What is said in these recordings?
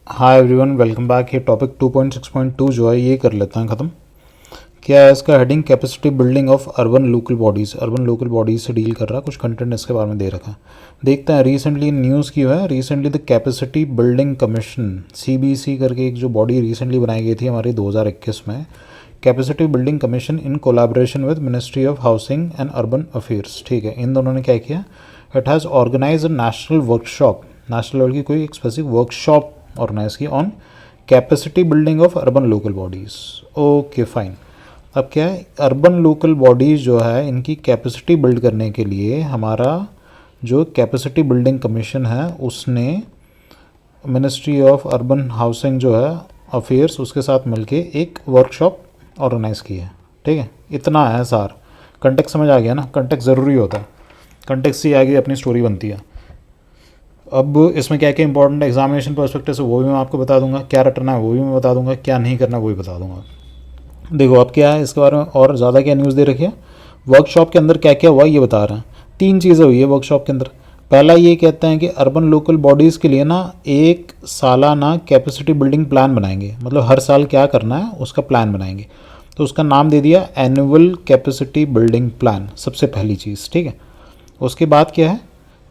Hi everyone, welcome back. ये topic 2.6.2 जो है ये कर लेते हैं ख़त्म। क्या है इसका heading? Capacity building of urban local bodies. Urban local bodies से डील कर रहा है, कुछ कंटेंट इसके बारे में दे रखा है। देखते हैं रिसेंटली न्यूज़ की है। Recently the capacity building commission CBC करके एक जो बॉडी रिसेंटली बनाई गई थी हमारी 2021 में, capacity building commission in collaboration with ministry of housing and urban affairs. ठीक है, इन दोनों ने क्या किया? It has organize a national workshop, national level की कोई एक स्पेसिफिक वर्कशॉप ऑर्गेनाइज की on capacity building of urban local bodies. Okay fine. अब क्या है, अर्बन लोकल बॉडीज़ जो है इनकी कैपेसिटी बिल्ड करने के लिए हमारा जो कैपेसिटी बिल्डिंग कमीशन है उसने मिनिस्ट्री ऑफ अर्बन हाउसिंग जो है अफेयर्स उसके साथ मिलके एक वर्कशॉप ऑर्गेनाइज की है। ठीक है, इतना है सार। कंटेक्स्ट समझ आ गया ना? कंटेक्स्ट ज़रूरी होता है, कंटेक्स्ट से आगे अपनी स्टोरी बनती है। अब इसमें क्या क्या इंपॉर्टेंट है एग्जामिनेशन पर्सपेक्टिव से वो भी मैं आपको बता दूंगा, क्या रटना है वो भी मैं बता दूंगा, क्या नहीं करना वो भी बता दूंगा। देखो अब क्या है इसके बारे में और ज़्यादा क्या न्यूज़ दे रखी है। वर्कशॉप के अंदर क्या क्या हुआ ये बता रहे हैं। 3 चीज़ें हुई है वर्कशॉप के अंदर। पहला ये कहते हैं कि अर्बन लोकल बॉडीज़ के लिए ना एक सालाना कैपेसिटी बिल्डिंग प्लान बनाएंगे, मतलब हर साल क्या करना है उसका प्लान बनाएंगे। तो उसका नाम दे दिया एनुअल कैपेसिटी बिल्डिंग प्लान, सबसे पहली चीज़। ठीक है, उसके बाद क्या है,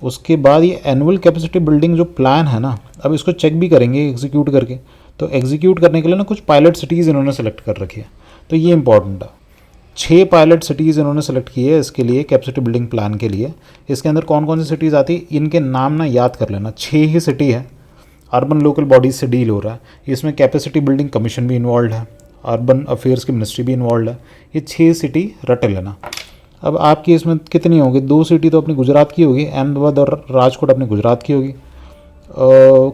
उसके बाद ये एनुअल कैपेसिटी बिल्डिंग जो प्लान है ना, अब इसको चेक भी करेंगे एग्जीक्यूट करके। तो एग्जीक्यूट करने के लिए ना कुछ पायलट सिटीज़ इन्होंने सेलेक्ट कर रखी है, तो ये इंपॉर्टेंट है। 6 पायलट सिटीज़ इन्होंने सेलेक्ट की है इसके लिए, कैपेसिटी बिल्डिंग प्लान के लिए। इसके अंदर कौन कौन सी सिटीज़ आती है इनके नाम ना याद कर लेना। 6 ही सिटी है, अर्बन लोकल बॉडीज़ से डील हो रहा है। इसमें कैपेसिटी बिल्डिंग कमीशन भी इन्वॉल्व है, अर्बन अफेयर्स की मिनिस्ट्री भी इन्वॉल्व है। ये 6 सिटी रट लेना। अब आपकी इसमें कितनी होगी? 2 सिटी तो अपनी गुजरात की होगी, अहमदाबाद और राजकोट अपनी गुजरात की होगी।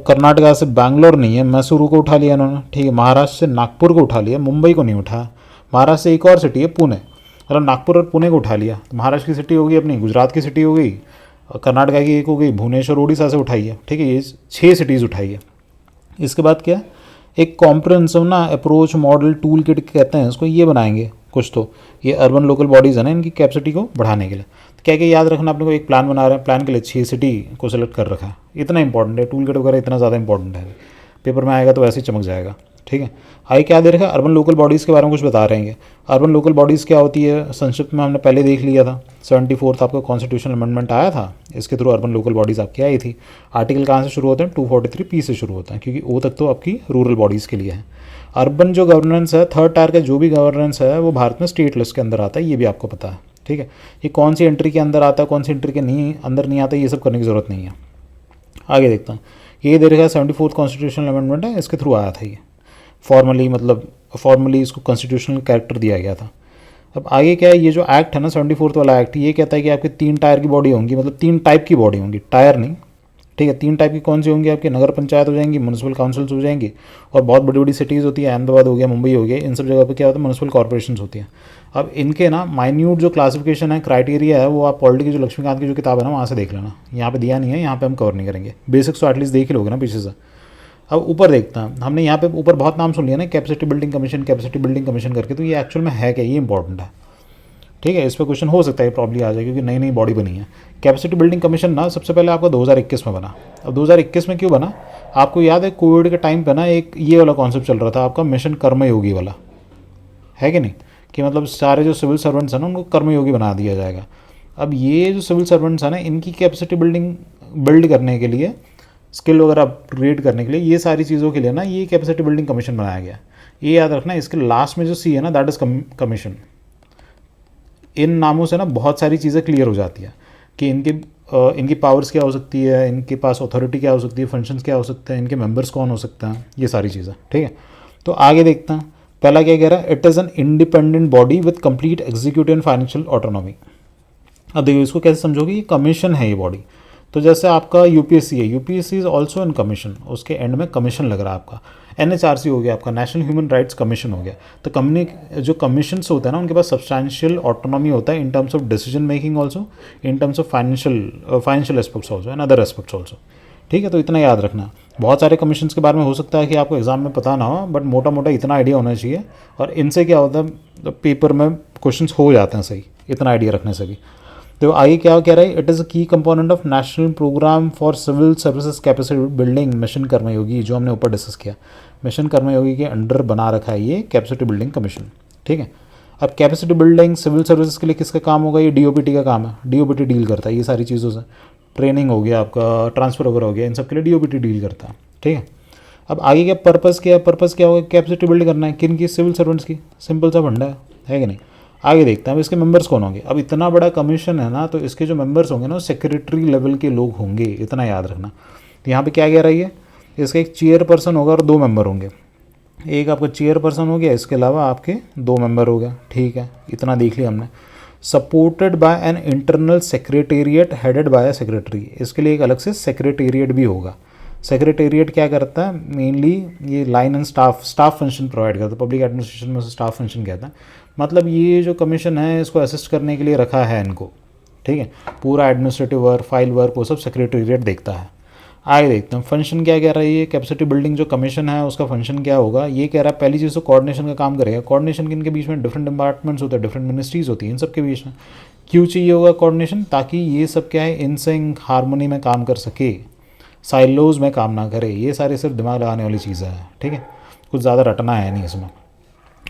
कर्नाटका से बैंगलोर नहीं है, मैसूरू को उठा लिया इन्होंने। ठीक है, महाराष्ट्र से नागपुर को उठा लिया, मुंबई को नहीं उठाया। महाराष्ट्र से एक और सिटी है पुणे, मतलब नागपुर और पुणे को उठा लिया। तो महाराष्ट्र की सिटी होगी अपनी, गुजरात की सिटी हो गई, कर्नाटका की एक हो गई, भुवनेश्वर उड़ीसा से उठाई है। ठीक है, ये 6 सिटीज़ उठाई है। इसके बाद क्या, एक कॉम्प्रिहेंसिव ना अप्रोच मॉडल टूल किट कहते हैं इसको, ये बनाएंगे कुछ। तो ये अर्बन लोकल बॉडीज़ है ना, इनकी कैपेसिटी को बढ़ाने के लिए। तो क्या क्या याद रखना अपने को, एक प्लान बना रहे हैं, प्लान के लिए 6 सिटी को सिलेक्ट कर रखा है। इतना इंपॉर्टेंट है, टूल किट वगैरह इतना ज़्यादा इंपॉर्टेंट है, पेपर में आएगा तो वैसे ही चमक जाएगा। ठीक है, आगे क्या दे रखा है, अर्बन लोकल बॉडीज़ के बारे में कुछ बता रहे हैं। अर्बन लोकल बॉडीज़ क्या होती है संक्षिप्त में हमने पहले देख लिया था। 74th आपका कॉन्स्टिट्यूशनल अमेंडमेंट आया था, इसके थ्रू अर्बन लोकल बॉडीज़ आपकी आई थी। आर्टिकल कहाँ से शुरू होते हैं? 243 से शुरू होता है, क्योंकि ओ तक तो आपकी रूरल बॉडीज़ के लिए है। अर्बन जो गवर्नेंस है, 3rd टायर का जो भी गवर्नेंस है वो भारत में स्टेट लिस्ट के अंदर आता है, ये भी आपको पता है। ठीक है, ये कौन सी एंट्री के अंदर आता है, कौन सी एंट्री के नहीं अंदर नहीं आता, ये सब करने की ज़रूरत नहीं है। आगे देखता हूँ, ये दे रखा है 74th कॉन्स्टिट्यूशनल अमेंडमेंट है, इसके थ्रू आया था ये फॉर्मली, मतलब फॉर्मली इसको कॉन्स्टिट्यूशनल कैरेक्टर दिया गया था। अब आगे क्या है, ये जो एक्ट है ना 74th वाला एक्ट, ये कहता है कि आपके 3 टायर की बॉडी होंगी, मतलब 3 टाइप की बॉडी होंगी, टायर नहीं। ठीक है, 3 टाइप की कौन सी होंगी आपकी? नगर पंचायत हो जाएंगी, म्यूनसिपल काउंसिल्स हो जाएंगी, और बहुत बड़ी बड़ी सिटीज़ होती है, अहमदाबाद हो गया, मुंबई हो गया, इन सब जगह पे क्या होता है, म्यूनसिपल कॉर्पोरेशन होती हैं। अब इनके ना माइन्यूट जो क्लासिफिकेशन है, क्राइटेरिया है, वो आप पॉलिटी की जो लक्ष्मीकांत की जो किताब है ना वहाँ से देख लेना। यहाँ पे दिया नहीं है, यहाँ पे हम कवर नहीं करेंगे, बेसिक्स तो एटलीस्ट देख ही लोगे ना पीछे से। अब ऊपर देखता हैं, हमने यहाँ पे ऊपर बहुत नाम सुन लिया ना, capacity building commission, capacity building commission करके, तो ये एक्चुअल में है क्या, ये इंपॉर्टेंट है। ठीक है, इस पर क्वेश्चन हो सकता है, प्रॉब्लम आ जाए, क्योंकि नई नई बॉडी बनी है। कैपेसिटी बिल्डिंग कमीशन ना सबसे पहले आपका 2021 में बना। अब 2021 में क्यों बना? आपको याद है कोविड के टाइम पे ना एक ये वाला कॉन्सेप्ट चल रहा था आपका, मिशन कर्मयोगी वाला, है कि नहीं, कि मतलब सारे जो सिविल सर्वेंट्स हैं ना उनको कर्मयोगी बना दिया जाएगा। अब ये जो सिविल सर्वेंट्स हैं ना, इनकी कैपेसिटी बिल्ड करने के लिए, स्किल वगैरह अपग्रेड करने के लिए, ये सारी चीज़ों के लिए ना ये कैपेसिटी बिल्डिंग कमीशन बनाया गया। ये याद रखना, इसके लास्ट में जो सी है ना, दैट इज़ कमीशन। इन नामों से ना बहुत सारी चीज़ें क्लियर हो जाती है कि इनकी पावर्स क्या हो सकती है, इनके पास अथॉरिटी क्या हो सकती है, फंक्शंस क्या हो सकते हैं, इनके मेंबर्स कौन हो सकते हैं, ये सारी चीज़ें। ठीक है, तो आगे देखते हैं। पहला क्या कह रहा है, it is an independent body with complete executive and financial autonomy. अब देखिए इसको कैसे समझोगे, ये कमीशन है ये बॉडी। तो जैसे आपका यूपीएससी है, UPSC is also in commission, उसके एंड में कमीशन लग रहा है आपका। एनएचआरसी हो गया आपका, नेशनल ह्यूमन राइट्स कमीशन हो गया। तो कंपनी जो कमीशंस होते हैं ना, उनके पास सब्सटैंशियल ऑटोनॉमी होता है in terms of decision making also, in terms of financial aspects also and other aspects also. ठीक है, तो इतना याद रखना। बहुत सारे कमीशंस के बारे में हो सकता है कि आपको एग्जाम में पता ना हो, बट मोटा मोटा इतना आइडिया होना चाहिए। और इनसे क्या होता है, पेपर में क्वेश्चंस हो जाते हैं सही, इतना आइडिया रखने से भी। तो आगे क्या कह रहा है, it is a key component of national programme for civil services capacity building mission Karmayogi, जो हमने ऊपर डिस्कस किया। मिशन कर्मयोगी के अंडर बना रखा है ये कैपेसिटी बिल्डिंग कमीशन, ठीक है। अब कैपेसिटी बिल्डिंग सिविल सर्विसेज के लिए किसका काम होगा, ये डीओपीटी का काम है। डीओपीटी डील करता है ये सारी चीज़ों से, ट्रेनिंग हो गया आपका, ट्रांसफ़र वगैरह हो गया, इन सब के लिए डीओपीटी डील करता है, ठीक है। अब आगे क्या पर्पस क्या है, पर्पस क्या होगा, कैपेसिटी बिल्ड करना है, किन की, सिविल सर्वेंट्स की, सिंपल सा फंडा है कि नहीं। आगे देखते हैं अब इसके मेंबर्स कौन होंगे। अब इतना बड़ा कमीशन है ना, तो इसके जो मेंबर्स होंगे ना सेक्रेटरी लेवल के लोग होंगे, इतना याद रखना। तो यहाँ पे क्या कह रही है, इसका एक चेयरपर्सन होगा और 2 मेंबर होंगे। एक आपका चेयरपर्सन हो गया, इसके अलावा आपके 2 मेंबर हो गया, ठीक है, इतना देख लिया हमने। Supported by an internal secretariat headed by a secretary, इसके लिए एक अलग से सेक्रेटेरिएट भी होगा। सेक्रेटेरिएट क्या करता है, मेनली ये line and staff function provide करता है, पब्लिक एडमिनिस्ट्रेशन में स्टाफ फंक्शन कहता है। मतलब ये जो कमीशन है इसको असिस्ट करने के लिए रखा है इनको, ठीक है। पूरा एडमिनिस्ट्रेटिव वर्क, फाइल वर्क, वो सब सेक्रेटेरिएट देखता है। आगे देखते हैं फंक्शन क्या कह रहा है, ये कैपेसिटी बिल्डिंग जो कमीशन है उसका फंक्शन क्या होगा। ये कह रहा है पहली चीज़ तो कोऑर्डिनेशन का काम करेगा। कोऑर्डिनेशन किन के बीच में, डिफरेंट डिपार्टमेंट्स होते हैं, डिफरेंट मिनिस्ट्रीज़ होती हैं, इन सब के बीच में क्यों चाहिए होगा कोऑर्डिनेशन, ताकि ये सब क्या है इनसिंक हारमोनी में काम कर सके, साइलोज में काम ना करे। ये सारे सिर्फ दिमाग लगाने वाली चीज़ें हैं, ठीक है, कुछ ज़्यादा रटना है नहीं इसमें।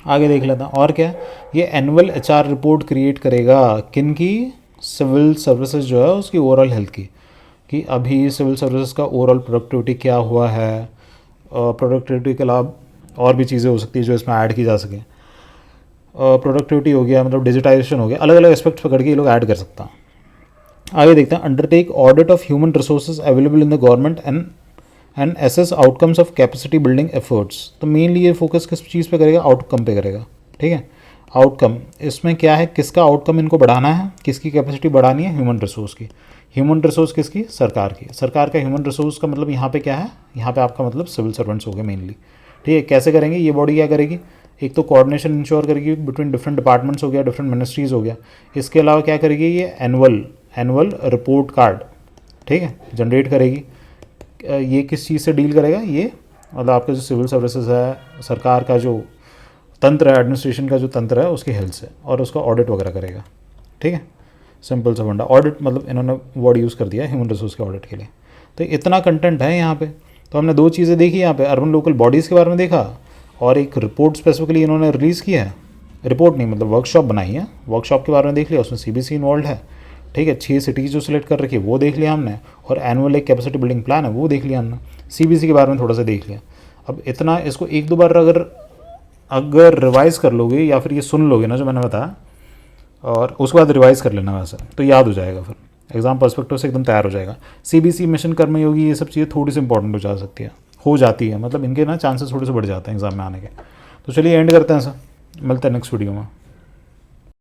आगे देख लेता और क्या, ये एनुअल एचआर रिपोर्ट क्रिएट करेगा, किन की, सिविल सर्विसेज जो है उसकी ओवरऑल हेल्थ की, कि अभी सिविल सर्विसेज का ओवरऑल प्रोडक्टिविटी क्या हुआ है। प्रोडक्टिविटी के अलावा और भी चीज़ें हो सकती है जो इसमें ऐड की जा सके। प्रोडक्टिविटी हो गया, मतलब डिजिटाइजेशन हो गया, अलग अलग एस्पेक्ट पकड़ के ये लोग ऐड कर सकता हैं। आगे देखते हैं undertake audit of human resources available in the government and assess outcomes of capacity building efforts. तो मेनली ये फोकस किस चीज़ पे करेगा, आउटकम पे करेगा, ठीक है। आउटकम इसमें क्या है, किसका आउटकम इनको बढ़ाना है, किसकी कैपेसिटी बढ़ानी है, ह्यूमन रिसोर्स की। ह्यूमन रिसोर्स किसकी, सरकार की। सरकार का ह्यूमन रिसोर्स का मतलब यहाँ पे क्या है, यहाँ पे आपका मतलब सिविल सर्वेंट्स हो गए मेनली, ठीक है। कैसे करेंगे, ये बॉडी क्या करेगी, एक तो कोऑर्डिनेशन इंश्योर करेगी बिटवीन डिफरेंट डिपार्टमेंट्स हो गया, डिफरेंट मिनिस्ट्रीज़ हो गया। इसके अलावा क्या करेगी, ये एनुअल रिपोर्ट कार्ड, ठीक है, जनरेट करेगी। ये किस चीज़ से डील करेगा, ये मतलब आपका जो सिविल सर्विसेज है, सरकार का जो तंत्र है, एडमिनिस्ट्रेशन का जो तंत्र है उसकी हेल्थ से, और उसका ऑडिट वगैरह करेगा, ठीक है। सिंपल सा फंडा, ऑडिट मतलब इन्होंने वर्ड यूज़ कर दिया ह्यूमन रिसोर्स के ऑडिट के लिए। तो इतना कंटेंट है यहाँ पे। तो हमने 2 चीज़ें देखी यहाँ पे, अर्बन लोकल बॉडीज़ के बारे में देखा, और एक रिपोर्ट स्पेसिफिकली इन्होंने रिलीज़ किया है, रिपोर्ट नहीं मतलब वर्कशॉप बनाई है, वर्कशॉप के बारे में देख लिया, उसमें सीबीसी इन्वॉल्व है, ठीक है। 6 सिटीज़ जो सिलेक्ट कर रखी है वो देख लिया हमने, और एनुअल एक कैपेसिटी बिल्डिंग प्लान है वो देख लिया हमने, सीबीसी के बारे में थोड़ा सा देख लिया। अब इतना इसको 1-2 बार अगर रिवाइज़ कर लोगे या फिर ये सुन लोगे ना जो मैंने बताया, और उसके बाद रिवाइज़ कर लेना वैसे, तो याद हो जाएगा, फिर एग्जाम पर्सपेक्टिव से एकदम तैयार हो जाएगा। सीबीसी, मिशन कर्मयोगी, ये सब चीज़ें थोड़ी सी इंपॉर्टेंट हो जाती है, मतलब इनके ना चांसेस थोड़े से बढ़ जाते हैं एग्जाम में आने के। तो चलिए एंड करते हैं सर, मिलते हैं नेक्स्ट वीडियो में।